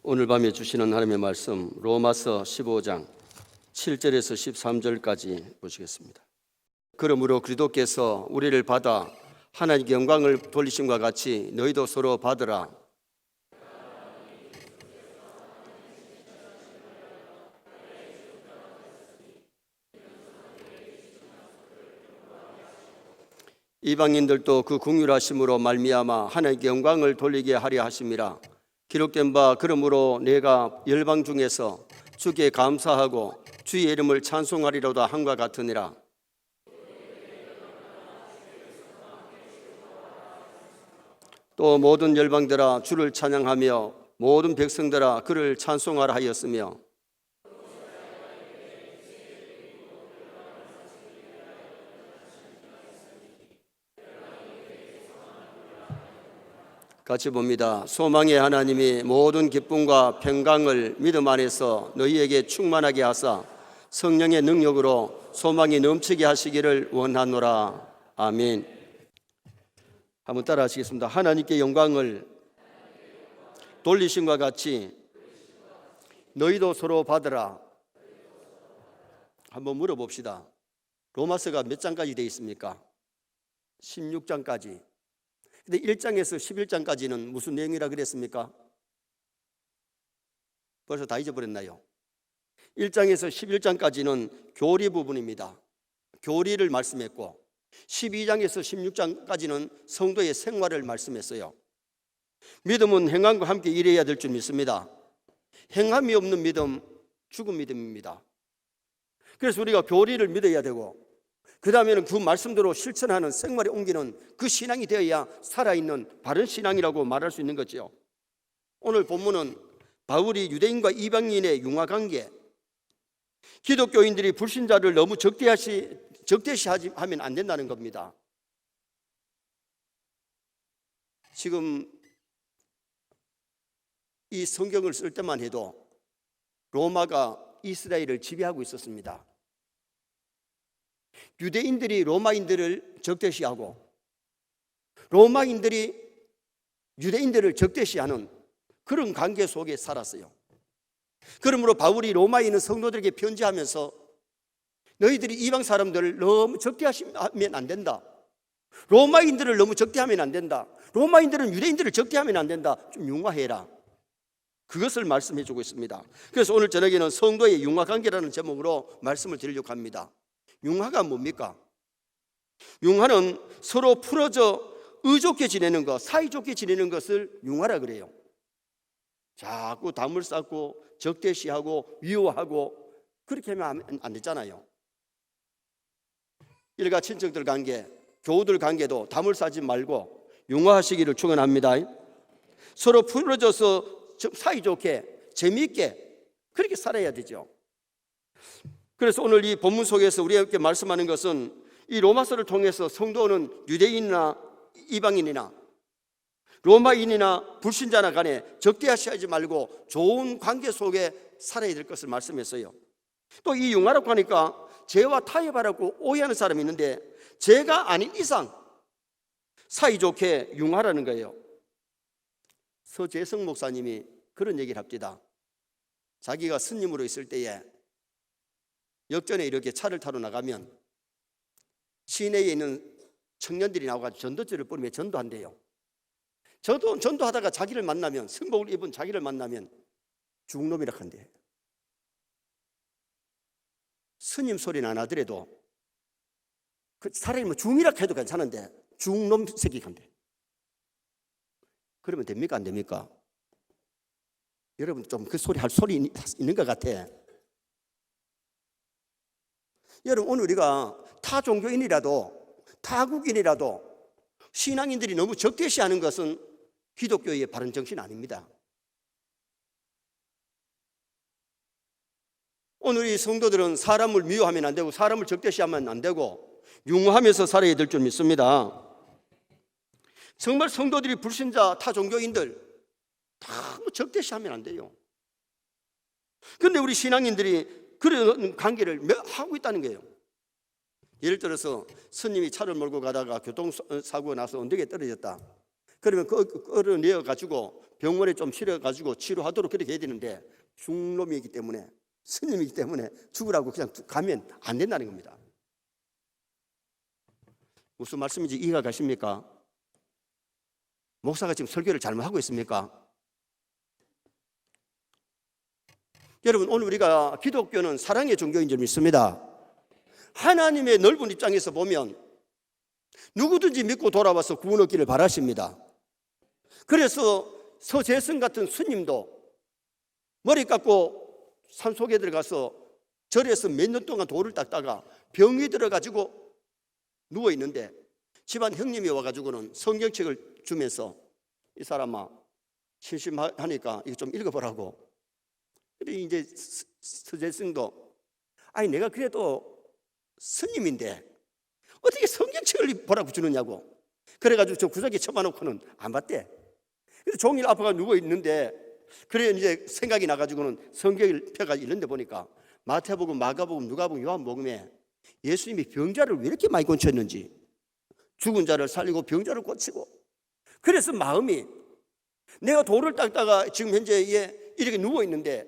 오늘 밤에 주시는 하나님의 말씀 로마서 15장 7절에서 13절까지 보시겠습니다. 그러므로 그리스도께서 우리를 받아 하나님께 영광을 돌리심과 같이 너희도 서로 받으라. 이방인들도 그 긍휼하심으로 말미암아 하나님께 영광을 돌리게 하려 하심이라. 기록된 바 그러므로 내가 열방 중에서 주께 감사하고 주의 이름을 찬송하리로다 함과 같으니라. 또 모든 열방들아 주를 찬양하며 모든 백성들아 그를 찬송하라 하였으며 같이 봅니다. 소망의 하나님이 모든 기쁨과 평강을 믿음 안에서 너희에게 충만하게 하사 성령의 능력으로 소망이 넘치게 하시기를 원하노라. 아멘. 한번 따라 하시겠습니다. 하나님께 영광을 돌리심과 같이 너희도 서로 받으라. 한번 물어봅시다. 로마서가 몇 장까지 되어 있습니까? 16장까지. 근데 1장에서 11장까지는 무슨 내용이라 그랬습니까? 벌써 다 잊어버렸나요? 1장에서 11장까지는 교리 부분입니다. 교리를 말씀했고 12장에서 16장까지는 성도의 생활을 말씀했어요. 믿음은 행함과 함께 일해야 될 줄 믿습니다. 행함이 없는 믿음, 죽은 믿음입니다. 그래서 우리가 교리를 믿어야 되고 그 다음에는 그 말씀대로 실천하는 생활에 옮기는 그 신앙이 되어야 살아있는 바른 신앙이라고 말할 수 있는 거죠. 오늘 본문은 바울이 유대인과 이방인의 융화관계, 기독교인들이 불신자를 너무 적대시하면 안 된다는 겁니다. 지금 이 성경을 쓸 때만 해도 로마가 이스라엘을 지배하고 있었습니다. 유대인들이 로마인들을 적대시하고 로마인들이 유대인들을 적대시하는 그런 관계 속에 살았어요. 그러므로 바울이 로마에 있는 성도들에게 편지하면서 너희들이 이방 사람들을 너무 적대하면 안 된다. 로마인들을 너무 적대하면 안 된다. 로마인들은 유대인들을 적대하면 안 된다. 좀 융화해라. 그것을 말씀해 주고 있습니다. 그래서 오늘 저녁에는 성도의 융화관계라는 제목으로 말씀을 드리려고 합니다. 융화가 뭡니까? 융화는 서로 풀어져 의좋게 지내는 것, 사이좋게 지내는 것을 융화라 그래요. 자꾸 담을 쌓고 적대시하고 위호하고 그렇게 하면 안 되잖아요. 일가 친척들 관계, 교우들 관계도 담을 쌓지 말고 융화하시기를 축원합니다. 서로 풀어져서 사이좋게 재미있게 그렇게 살아야 되죠. 그래서 오늘 이 본문 속에서 우리에게 말씀하는 것은 이 로마서를 통해서 성도는 유대인이나 이방인이나 로마인이나 불신자나 간에 적대하지 말고 좋은 관계 속에 살아야 될 것을 말씀했어요. 또 이 융화라고 하니까 죄와 타협하라고 오해하는 사람이 있는데 죄가 아닌 이상 사이좋게 융화라는 거예요. 서재성 목사님이 그런 얘기를 합니다. 자기가 스님으로 있을 때에 역전에 이렇게 차를 타러 나가면 시내에 있는 청년들이 나와서 전도지를 뿌리며 전도한대요. 전도하다가 자기를 만나면, 승복을 입은 자기를 만나면 죽놈이라 한대. 스님 소리는 안 하더라도 그 사람이 뭐 중이라 해도 괜찮은데 죽놈 새끼 한대. 그러면 됩니까 안 됩니까? 여러분 좀 그 소리 할 소리 있는 것 같아. 여러분 오늘 우리가 타 종교인이라도 타국인이라도 신앙인들이 너무 적대시하는 것은 기독교의 바른 정신 아닙니다. 오늘 이 성도들은 사람을 미워하면 안 되고 사람을 적대시하면 안 되고 융화하면서 살아야 될 줄 믿습니다. 정말 성도들이 불신자 타 종교인들 다 적대시하면 안 돼요. 그런데 우리 신앙인들이 그런 관계를 하고 있다는 거예요. 예를 들어서 스님이 차를 몰고 가다가 교통사고가 나서 언덕에 떨어졌다. 그러면 끌어내어 가지고 병원에 좀 실어가지고 치료하도록 그렇게 해야 되는데 중놈이기 때문에, 스님이기 때문에 죽으라고 그냥 가면 안 된다는 겁니다. 무슨 말씀인지 이해가 가십니까? 목사가 지금 설교를 잘못하고 있습니까? 여러분, 오늘 우리가 기독교는 사랑의 종교인 줄 믿습니다. 하나님의 넓은 입장에서 보면 누구든지 믿고 돌아와서 구원 얻기를 바라십니다. 그래서 서재성 같은 스님도 머리 깎고 산속에 들어가서 절에서 몇 년 동안 돌을 닦다가 병이 들어가지고 누워있는데 집안 형님이 와가지고는 성경책을 주면서 이 사람아, 심심하니까 이거 좀 읽어보라고. 그래 이제 서재성도 아니 내가 그래도 스님인데 어떻게 성경책을 보라고 주느냐고. 그래가지고 저 구석에 쳐봐놓고는 안 봤대. 그래서 종일 아빠가 누워있는데 그래 이제 생각이 나가지고는 성경을 펴가지고 이런데 보니까 마태복음, 마가복음, 누가복음, 요한복음에 예수님이 병자를 왜 이렇게 많이 고쳤는지, 죽은 자를 살리고 병자를 고치고. 그래서 마음이 내가 돌을 닦다가 지금 현재 이렇게 누워있는데,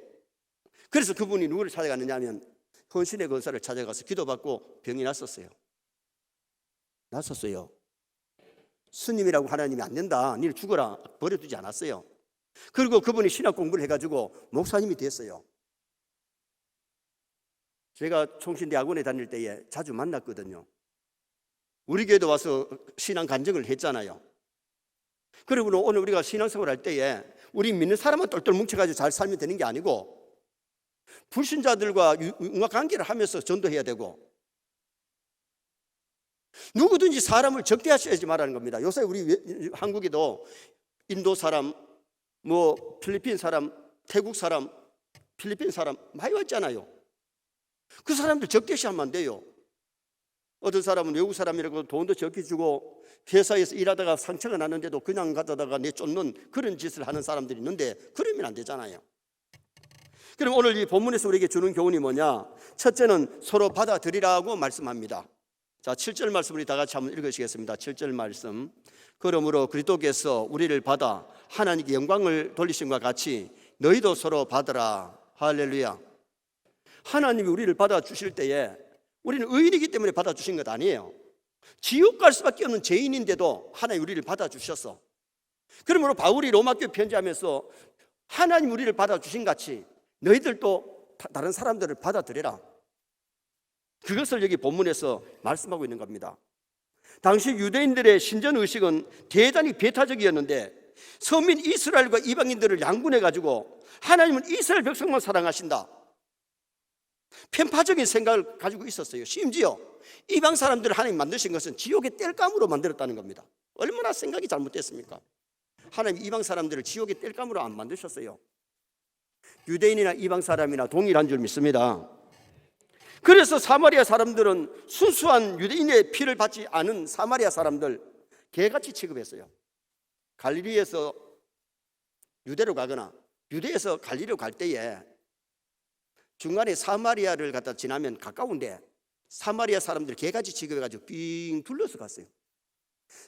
그래서 그분이 누구를 찾아갔느냐 하면 헌신의 권사를 찾아가서 기도받고 병이 났었어요. 스님이라고 하나님이 안 된다, 니를 죽어라 버려두지 않았어요. 그리고 그분이 신학 공부를 해가지고 목사님이 됐어요. 제가 총신대학원에 다닐 때에 자주 만났거든요. 우리 교회도 와서 신앙 간증을 했잖아요. 그리고 오늘 우리가 신앙생활 할 때에 우리 믿는 사람은 똘똘 뭉쳐가지고 잘 살면 되는 게 아니고 불신자들과 융합관계를 하면서 전도해야 되고, 누구든지 사람을 적대하셔야지 말하는 겁니다. 요새 우리 한국에도 인도 사람, 필리핀 사람, 태국 사람, 필리핀 사람 많이 왔잖아요. 그 사람들 적대시하면 안 돼요. 어떤 사람은 외국 사람이라고 돈도 적게 주고 회사에서 일하다가 상처가 났는데도 그냥 가다가 내쫓는 그런 짓을 하는 사람들이 있는데 그러면 안 되잖아요. 그럼 오늘 이 본문에서 우리에게 주는 교훈이 뭐냐? 첫째는 서로 받아들이라고 말씀합니다. 자, 7절 말씀 우리 다 같이 한번 읽으시겠습니다. 7절 말씀. 그러므로 그리스도께서 우리를 받아 하나님께 영광을 돌리심과 같이 너희도 서로 받으라. 할렐루야. 하나님이 우리를 받아주실 때에 우리는 의인이기 때문에 받아주신 것 아니에요. 지옥 갈 수밖에 없는 죄인인데도 하나님 우리를 받아주셨어. 그러므로 바울이 로마교회 편지하면서 하나님 우리를 받아주신 같이 너희들도 다른 사람들을 받아들여라. 그것을 여기 본문에서 말씀하고 있는 겁니다. 당시 유대인들의 신전의식은 대단히 배타적이었는데 서민 이스라엘과 이방인들을 양분해가지고 하나님은 이스라엘 백성만 사랑하신다, 편파적인 생각을 가지고 있었어요. 심지어 이방 사람들을 하나님 만드신 것은 지옥의 땔감으로 만들었다는 겁니다. 얼마나 생각이 잘못됐습니까? 하나님 이방 사람들을 지옥의 땔감으로 안 만드셨어요. 유대인이나 이방 사람이나 동일한 줄 믿습니다. 그래서 사마리아 사람들은 순수한 유대인의 피를 받지 않은 사마리아 사람들 개같이 취급했어요. 갈릴리에서 유대로 가거나 유대에서 갈릴리로 갈 때에 중간에 사마리아를 갖다 지나면 가까운데 사마리아 사람들 개같이 취급해가지고 빙 둘러서 갔어요.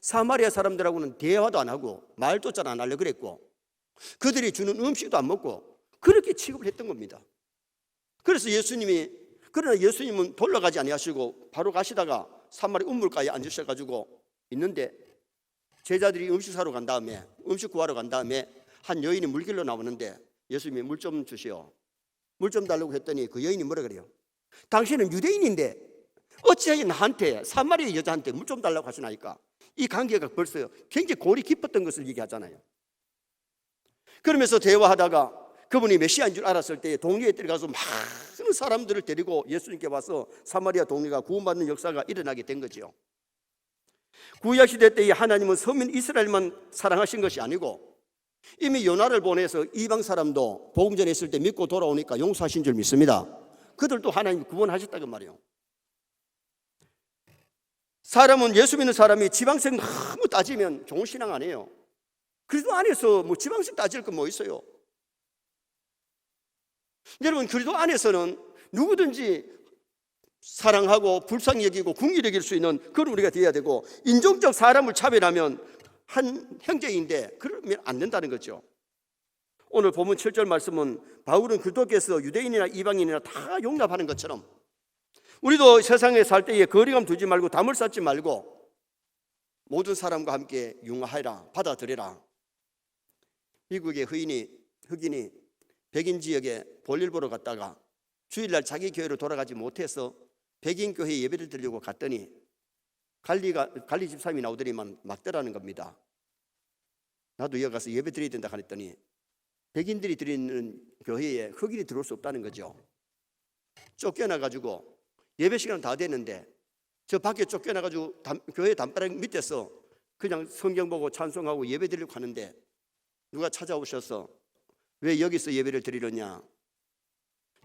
사마리아 사람들하고는 대화도 안 하고 말도 잘 안 하려고 그랬고 그들이 주는 음식도 안 먹고 그렇게 취급을 했던 겁니다. 그래서 그러나 예수님은 돌아가지 아니하시고 바로 가시다가 사마리 우물가에 앉으셔가지고 있는데 제자들이 음식 사러 간 다음에 음식 구하러 간 다음에 한 여인이 물길로 나오는데 예수님이 물 좀 주시오, 물 좀 달라고 했더니 그 여인이 뭐라 그래요? 당신은 유대인인데 어찌하여 나한테 사마리아 여자한테 물 좀 달라고 하시나이까? 이 관계가 벌써 굉장히 골이 깊었던 것을 얘기하잖아요. 그러면서 대화하다가 그분이 메시아인 줄 알았을 때 동네에 들어가서 많은 사람들을 데리고 예수님께 와서 사마리아 동네가 구원받는 역사가 일어나게 된 거죠. 구약시대 때에 하나님은 서민 이스라엘만 사랑하신 것이 아니고 이미 요나를 보내서 이방 사람도 복음 전했을 때 믿고 돌아오니까 용서하신 줄 믿습니다. 그들도 하나님 구원하셨다고 말이에요. 사람은 예수 믿는 사람이 지방색 너무 따지면 좋은 신앙 아니에요. 그리스도 안에서 뭐 지방색 따질 건 뭐 있어요? 여러분, 그리스도 안에서는 누구든지 사랑하고 불쌍히 여기고 긍휼히 여길 수 있는 그런 우리가 되어야 되고, 인종적 사람을 차별하면 한 형제인데 그러면 안 된다는 거죠. 오늘 본문 7절 말씀은 바울은 그리스도께서 유대인이나 이방인이나 다 용납하는 것처럼 우리도 세상에 살 때에 거리감 두지 말고 담을 쌓지 말고 모든 사람과 함께 융화하라, 받아들여라. 미국의 흑인이 백인 지역에 볼일 보러 갔다가 주일날 자기 교회로 돌아가지 못해서 백인 교회 예배를 드리려고 갔더니 관리 집사님이 나오더니만 막더라는 겁니다. 나도 여기 가서 예배 드려야 된다 그랬더니 백인들이 드리는 교회에 흑인이 들어올 수 없다는 거죠. 쫓겨나가지고 예배 시간은 다 됐는데 저 밖에 쫓겨나가지고 교회 담벼락 밑에서 그냥 성경 보고 찬송하고 예배 드리려고 하는데 누가 찾아오셔서 왜 여기서 예배를 드리느냐,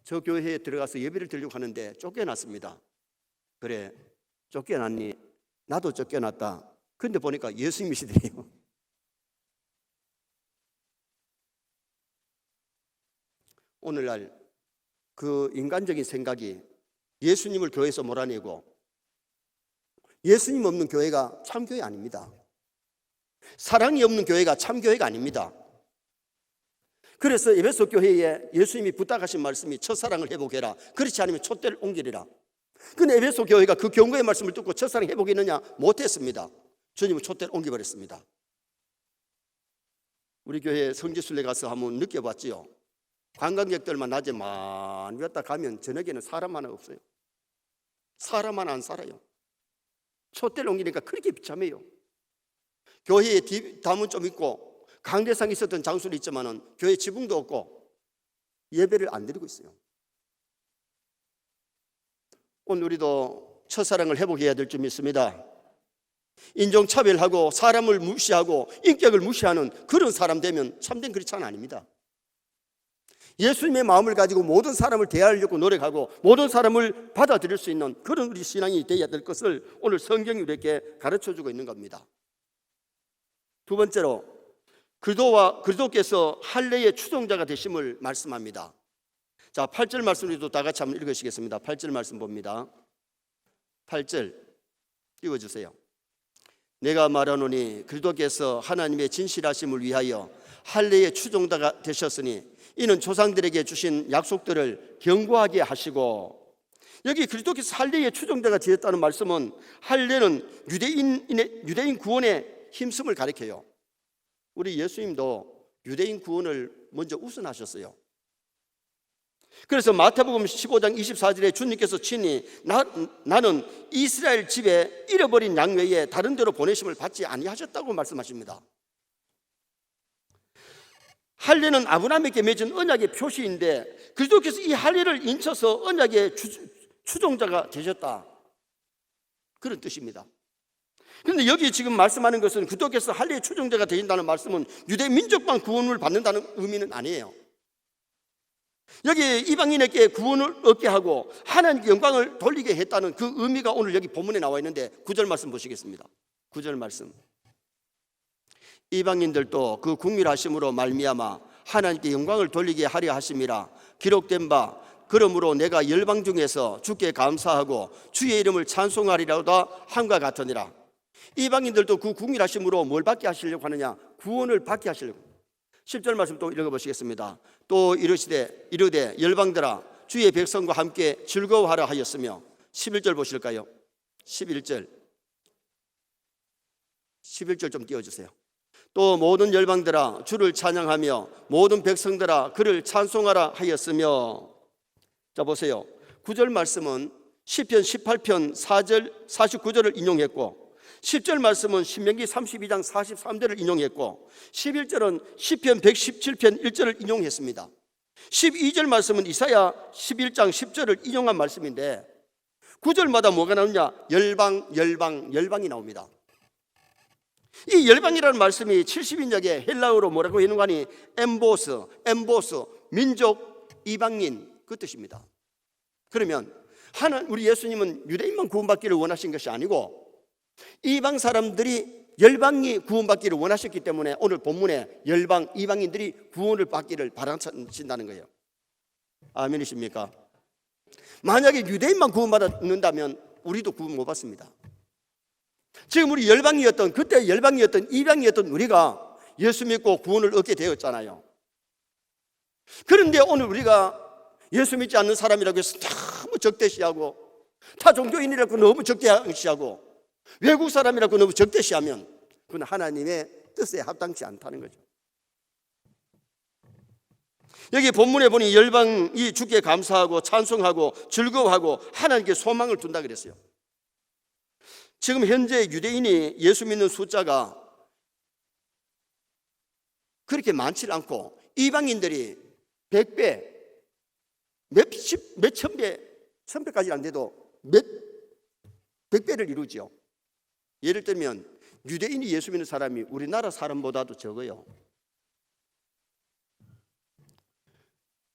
저 교회에 들어가서 예배를 드리려고 하는데 쫓겨났습니다. 그래, 쫓겨났니? 나도 쫓겨났다. 근데 보니까 예수님이시더래요. 오늘날 그 인간적인 생각이 예수님을 교회에서 몰아내고 예수님 없는 교회가 참교회 아닙니다. 사랑이 없는 교회가 참교회가 아닙니다. 그래서 에베소 교회에 예수님이 부탁하신 말씀이 첫사랑을 회복해라, 그렇지 않으면 촛대를 옮기리라. 근데 에베소 교회가 그 경고의 말씀을 듣고 첫사랑 회복했느냐? 못했습니다. 주님은 촛대를 옮겨버렸습니다. 우리 교회 성지순례 가서 한번 느껴봤지요. 관광객들만 낮에 많이 왔다 가면 저녁에는 사람 하나 없어요. 사람 하나 안 살아요. 촛대를 옮기니까 그렇게 비참해요. 교회에 담은 좀 있고 강대상이 있었던 장소는 있지만은 교회 지붕도 없고 예배를 안 드리고 있어요. 오늘 우리도 첫사랑을 회복해야 될 줄 믿습니다. 인종차별하고 사람을 무시하고 인격을 무시하는 그런 사람 되면 참된 크리스찬은 아닙니다. 예수님의 마음을 가지고 모든 사람을 대하려고 노력하고 모든 사람을 받아들일 수 있는 그런 우리 신앙이 되어야 될 것을 오늘 성경이 우리에게 가르쳐주고 있는 겁니다. 두 번째로 그리스도께서 할례의 추종자가 되심을 말씀합니다. 자, 8절 말씀 우리도 다 같이 한번 읽으시겠습니다. 8절 말씀 봅니다. 8절 읽어주세요. 내가 말하노니 그리스도께서 하나님의 진실하심을 위하여 할례의 추종자가 되셨으니 이는 조상들에게 주신 약속들을 견고하게 하시고, 여기 그리스도께서 할례의 추종자가 되었다는 말씀은 할례는 유대인 구원의 힘씀을 가리켜요. 우리 예수님도 유대인 구원을 먼저 우선하셨어요. 그래서 마태복음 15장 24절에 주님께서 친히 나는 이스라엘 집에 잃어버린 양 외에 다른 데로 보내심을 받지 아니하셨다고 말씀하십니다. 할례는 아브라함에게 맺은 언약의 표시인데 그리스도께서 이 할례를 인쳐서 언약의 추종자가 되셨다, 그런 뜻입니다. 그런데 여기 지금 말씀하는 것은 그리스도께서 할례의 추종자가 되신다는 말씀은 유대 민족만 구원을 받는다는 의미는 아니에요. 여기 이방인에게 구원을 얻게 하고 하나님께 영광을 돌리게 했다는 그 의미가 오늘 여기 본문에 나와 있는데 9절 말씀 보시겠습니다. 9절 말씀. 이방인들도 그 국률하심으로 말미암아 하나님께 영광을 돌리게 하려 하심이라 기록된 바 그러므로 내가 열방 중에서 주께 감사하고 주의 이름을 찬송하리라도 함과 같으니라. 이방인들도 그 국률하심으로 뭘 받게 하시려고 하느냐? 구원을 받게 하시려고. 10절 말씀 또 읽어보시겠습니다. 또 이르되 열방들아 주의 백성과 함께 즐거워하라 하였으며, 11절 보실까요? 11절 좀 띄워주세요. 또 모든 열방들아 주를 찬양하며 모든 백성들아 그를 찬송하라 하였으며. 자 보세요. 9절 말씀은 시편 18편 4절 49절을 인용했고, 10절 말씀은 신명기 32장 43절을 인용했고, 11절은 시편 117편 1절을 인용했습니다. 12절 말씀은 이사야 11장 10절을 인용한 말씀인데 9절마다 뭐가 나오냐? 열방이 나옵니다. 이 열방이라는 말씀이 70인역에 헬라어로 뭐라고 했는가 하니 엠보스, 민족, 이방인, 그 뜻입니다. 그러면 우리 예수님은 유대인만 구원받기를 원하신 것이 아니고 이방 사람들이 열방이 구원받기를 원하셨기 때문에 오늘 본문에 열방, 이방인들이 구원을 받기를 바라신다는 거예요. 아멘이십니까? 만약에 유대인만 구원받는다면 우리도 구원 못 받습니다. 지금 우리 열방이었던, 그때 열방이었던 이방이었던 우리가 예수 믿고 구원을 얻게 되었잖아요. 그런데 오늘 우리가 예수 믿지 않는 사람이라고 해서 너무 적대시하고, 타 종교인이라고 너무 적대시하고, 외국 사람이라고 너무 적대시하면 그건 하나님의 뜻에 합당치 않다는 거죠. 여기 본문에 보니 열방이 주께 감사하고 찬송하고 즐거워하고 하나님께 소망을 둔다 그랬어요. 지금 현재 유대인이 예수 믿는 숫자가 그렇게 많지 않고 이방인들이 100배, 몇천 배, 1000배까지 안 돼도 100배를 이루죠. 예를 들면 유대인이 예수 믿는 사람이 우리나라 사람보다도 적어요.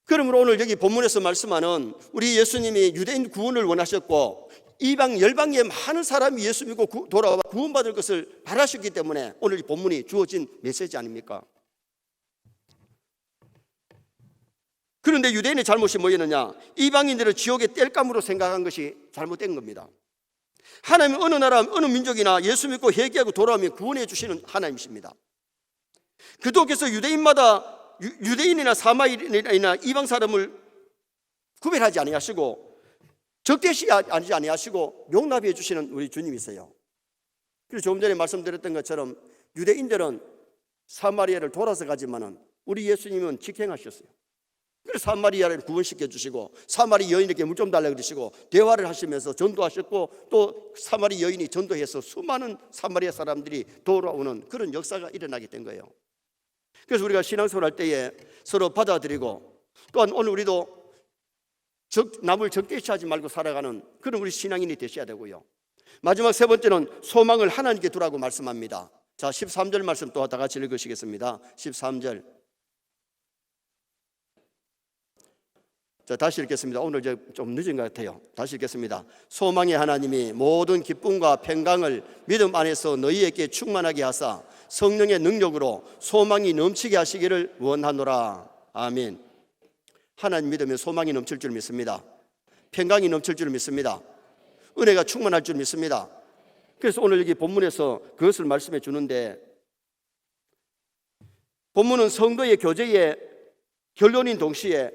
그러므로 오늘 여기 본문에서 말씀하는 우리 예수님이 유대인 구원을 원하셨고 이방 열방에 많은 사람이 예수 믿고 돌아와 구원받을 것을 바라셨기 때문에 오늘 이 본문이 주어진 메시지 아닙니까? 그런데 유대인의 잘못이 뭐였느냐? 이방인들을 지옥의 땔감으로 생각한 것이 잘못된 겁니다. 하나님은 어느 나라 어느 민족이나 예수 믿고 회개하고 돌아오면 구원해 주시는 하나님이십니다. 그도께서 유대인마다 유대인이나 사마리아인이나 이방 사람을 구별하지 아니하시고 적대시하지 아니하시고 용납해 주시는 우리 주님이세요. 그래서 조금 전에 말씀드렸던 것처럼 유대인들은 사마리아를 돌아서 가지만은 우리 예수님은 직행하셨어요. 그래서 사마리아를 구원시켜 주시고 사마리 여인에게 물 좀 달라고 그러시고 대화를 하시면서 전도하셨고 또 사마리 여인이 전도해서 수많은 사마리아 사람들이 돌아오는 그런 역사가 일어나게 된 거예요. 그래서 우리가 신앙생활 할 때에 서로 받아들이고 또한 오늘 우리도 남을 적대시하지 말고 살아가는 그런 우리 신앙인이 되셔야 되고요. 마지막 세 번째는 소망을 하나님께 두라고 말씀합니다. 자, 13절 말씀 또 다 같이 읽으시겠습니다. 13절. 자, 다시 읽겠습니다. 오늘 좀 늦은 것 같아요. 다시 읽겠습니다. 소망의 하나님이 모든 기쁨과 평강을 믿음 안에서 너희에게 충만하게 하사 성령의 능력으로 소망이 넘치게 하시기를 원하노라. 아멘. 하나님 믿으면 소망이 넘칠 줄 믿습니다. 평강이 넘칠 줄 믿습니다. 은혜가 충만할 줄 믿습니다. 그래서 오늘 여기 본문에서 그것을 말씀해 주는데, 본문은 성도의 교제의 결론인 동시에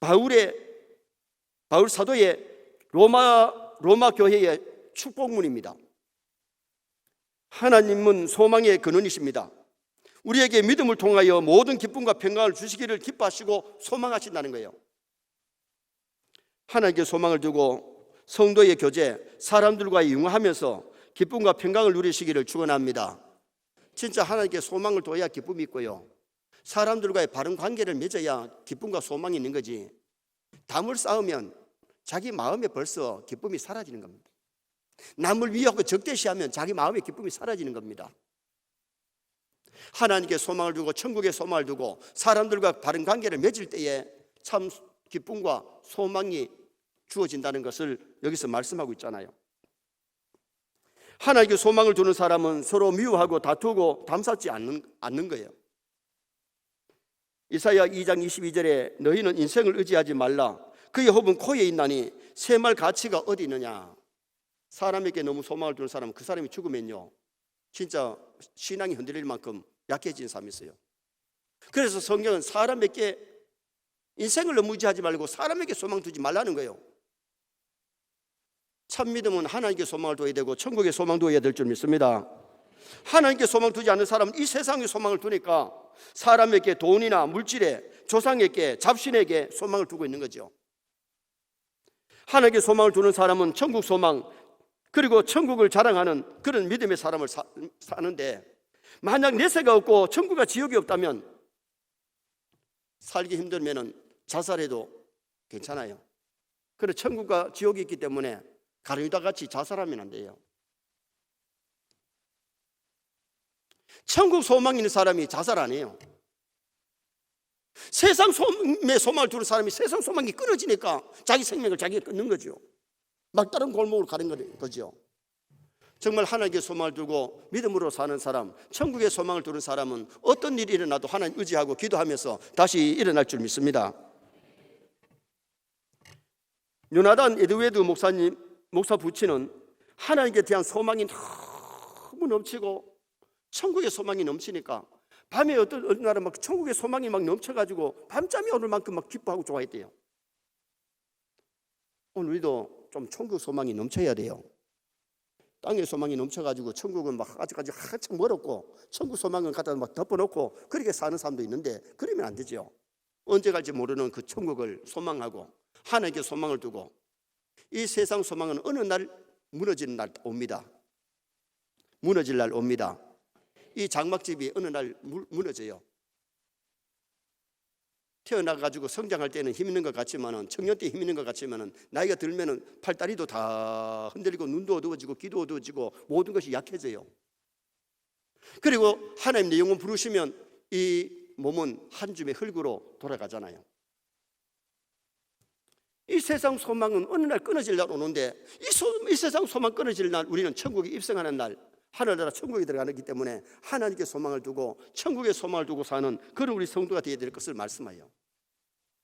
바울 사도의 로마 교회의 축복문입니다. 하나님은 소망의 근원이십니다. 우리에게 믿음을 통하여 모든 기쁨과 평강을 주시기를 기뻐하시고 소망하신다는 거예요. 하나님께 소망을 두고 성도의 교제, 사람들과 융화하면서 기쁨과 평강을 누리시기를 축원합니다. 진짜 하나님께 소망을 둬야 기쁨이 있고요, 사람들과의 바른 관계를 맺어야 기쁨과 소망이 있는 거지, 담을 쌓으면 자기 마음에 벌써 기쁨이 사라지는 겁니다. 남을 위하고 적대시하면 자기 마음의 기쁨이 사라지는 겁니다. 하나님께 소망을 두고 천국에 소망을 두고 사람들과 바른 관계를 맺을 때에 참 기쁨과 소망이 주어진다는 것을 여기서 말씀하고 있잖아요. 하나님께 소망을 두는 사람은 서로 미워하고 다투고 담쌓지 않는 거예요. 이사야 2장 22절에 너희는 인생을 의지하지 말라. 그의 호흡은 코에 있나니 새말 가치가 어디 있느냐. 사람에게 너무 소망을 두는 사람은 그 사람이 죽으면요 진짜 신앙이 흔들릴 만큼 약해진 사람이 있어요. 그래서 성경은 사람에게 인생을 너무 의지하지 말고 사람에게 소망 두지 말라는 거예요. 참 믿음은 하나님께 소망을 둬야 되고 천국에 소망 둬야 될 줄 믿습니다. 하나님께 소망 두지 않는 사람은 이 세상에 소망을 두니까 사람에게 돈이나 물질에 조상에게 잡신에게 소망을 두고 있는 거죠. 하나님께 소망을 두는 사람은 천국 소망 그리고 천국을 자랑하는 그런 믿음의 사람을 사는데, 만약 내세가 없고 천국과 지옥이 없다면 살기 힘들면 자살해도 괜찮아요. 그래서 천국과 지옥이 있기 때문에 가룟유다 같이 자살하면 안 돼요. 천국 소망 있는 사람이 자살 안 해요. 세상 소망에 소망을 두는 사람이 세상 소망이 끊어지니까 자기 생명을 자기가 끊는 거죠. 막다른 골목으로 가는 거죠. 정말 하나님께 소망을 두고 믿음으로 사는 사람, 천국에 소망을 두는 사람은 어떤 일이 일어나도 하나님 의지하고 기도하면서 다시 일어날 줄 믿습니다. 요나단 에드웨드 목사 부치는 하나님께 대한 소망이 부고 넘치고 천국의 소망이 넘치니까 밤에 어느 날은 막 천국의 소망이 막 넘쳐가지고 밤잠이 오를 만큼 막 기뻐하고 좋아했대요. 오늘 우리도 좀 천국 소망이 넘쳐야 돼요. 땅의 소망이 넘쳐가지고 천국은 막 아직까지 한참 멀었고 천국 소망은 갖다 막 덮어놓고 그렇게 사는 사람도 있는데 그러면 안 되죠. 언제 갈지 모르는 그 천국을 소망하고 하나님께 소망을 두고 이 세상 소망은 어느 날 무너지는 날 옵니다. 무너질 날 옵니다. 이 장막집이 어느 날 무너져요. 태어나가지고 성장할 때는 힘 있는 것 같지만은 청년 때 힘 있는 것 같지만은 나이가 들면은 팔다리도 다 흔들리고 눈도 어두워지고 귀도 어두워지고 모든 것이 약해져요. 그리고 하나님 내 영혼 부르시면 이 몸은 한 줌의 흙으로 돌아가잖아요. 이 세상 소망은 어느 날 끊어질 날 오는데 이 세상 소망 끊어질 날 우리는 천국에 입성하는 날 하늘나라 천국에 들어가기 때문에 하나님께 소망을 두고 천국에 소망을 두고 사는 그런 우리 성도가 되어야 될 것을 말씀해요.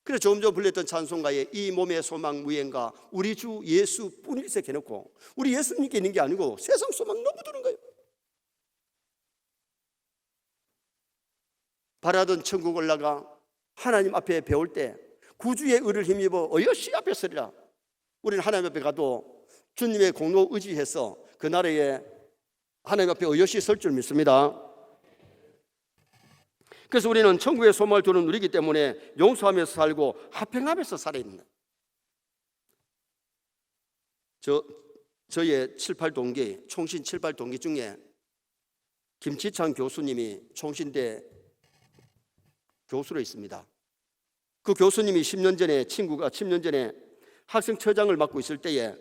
그래서 조금 전 불렸던 찬송가에 이 몸의 소망 무행가 우리 주 예수뿐일세 해놓고 우리 예수님께 있는 게 아니고 세상 소망 너무 드는 거예요. 바라던 천국 올라가 하나님 앞에 배울 때 구주의 의를 힘입어 어여시 앞에 서리라. 우리는 하나님 앞에 가도 주님의 공로 의지해서 그 나라에 하나님 앞에 어여시 설 줄 믿습니다. 그래서 우리는 천국의 소망을 두는 우리이기 때문에 용서하면서 살고 화평하면서 살아야 됩니다. 저의 7, 8동기, 총신 7, 8동기 중에 김치창 교수님이 총신대 교수로 있습니다. 그 교수님이 10년 전에 친구가 10년 전에 학생처장을 맡고 있을 때에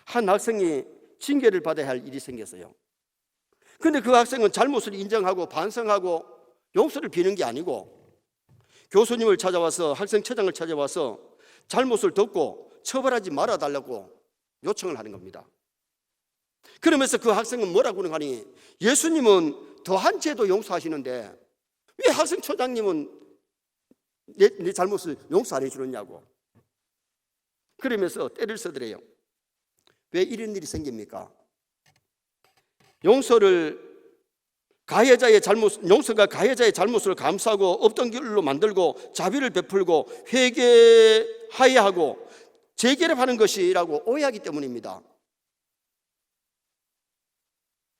한 학생이 징계를 받아야 할 일이 생겼어요. 그런데 그 학생은 잘못을 인정하고 반성하고 용서를 비는 게 아니고 교수님을 찾아와서 학생처장을 찾아와서 잘못을 덮고 처벌하지 말아달라고 요청을 하는 겁니다. 그러면서 그 학생은 뭐라고 하니 예수님은 더한 죄도 용서하시는데 왜 학생처장님은 내 잘못을 용서 안 해주느냐고 그러면서 때를 써더래요. 왜 이런 일이 생깁니까? 용서가 가해자의 잘못을 감수하고 없던 길로 만들고 자비를 베풀고 회개하여야 하고 재결합하는 것이라고 오해하기 때문입니다.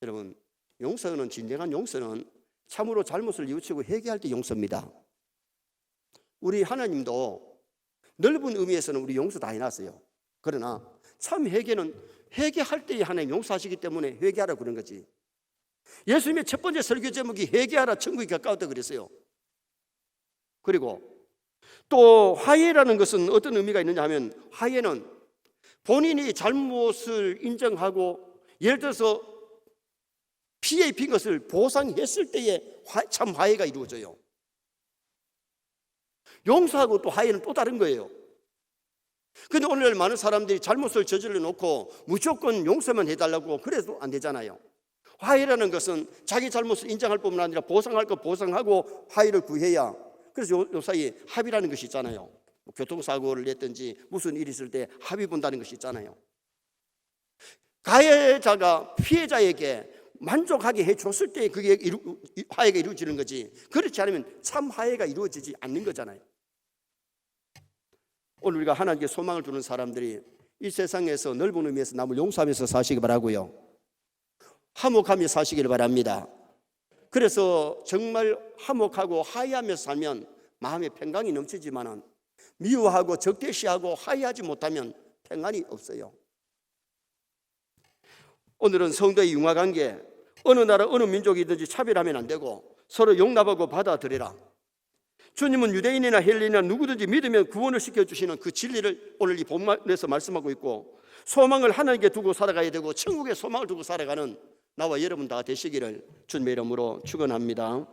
여러분, 용서는 진정한 용서는 참으로 잘못을 뉘우치고 회개할 때 용서입니다. 우리 하나님도 넓은 의미에서는 우리 용서 다 해놨어요. 그러나 참 회개는 회개할 때에 하나님 용서하시기 때문에 회개하라 그런 거지. 예수님의 첫 번째 설교 제목이 회개하라 천국이 가까웠다 그랬어요. 그리고 또 화해라는 것은 어떤 의미가 있느냐 하면 화해는 본인이 잘못을 인정하고 예를 들어서 피해 입힌 것을 보상했을 때에 참 화해가 이루어져요. 용서하고 또 화해는 또 다른 거예요. 그런데 오늘날 많은 사람들이 잘못을 저질러 놓고 무조건 용서만 해달라고 그래도 안 되잖아요. 화해라는 것은 자기 잘못을 인정할 뿐만 아니라 보상할 것 보상하고 화해를 구해야. 그래서 요 사이에 합의라는 것이 있잖아요. 교통사고를 냈든지 무슨 일이 있을 때 합의 본다는 것이 있잖아요. 가해자가 피해자에게 만족하게 해줬을 때 그게 화해가 이루어지는 거지. 그렇지 않으면 참 화해가 이루어지지 않는 거잖아요. 오늘 우리가 하나님께 소망을 두는 사람들이 이 세상에서 넓은 의미에서 남을 용서하면서 사시기 바라고요. 화목하며 사시기를 바랍니다. 그래서 정말 화목하고 화해하면서 살면 마음에 평강이 넘치지만은 미워하고 적대시하고 화해하지 못하면 평안이 없어요. 오늘은 성도의 융화관계, 어느 나라 어느 민족이든지 차별하면 안 되고 서로 용납하고 받아들여라. 주님은 유대인이나 헬레인이나 누구든지 믿으면 구원을 시켜주시는 그 진리를 오늘 이 본문에서 말씀하고 있고 소망을 하나님께 두고 살아가야 되고 천국에 소망을 두고 살아가는 나와 여러분 다 되시기를 주님의 이름으로 축원합니다.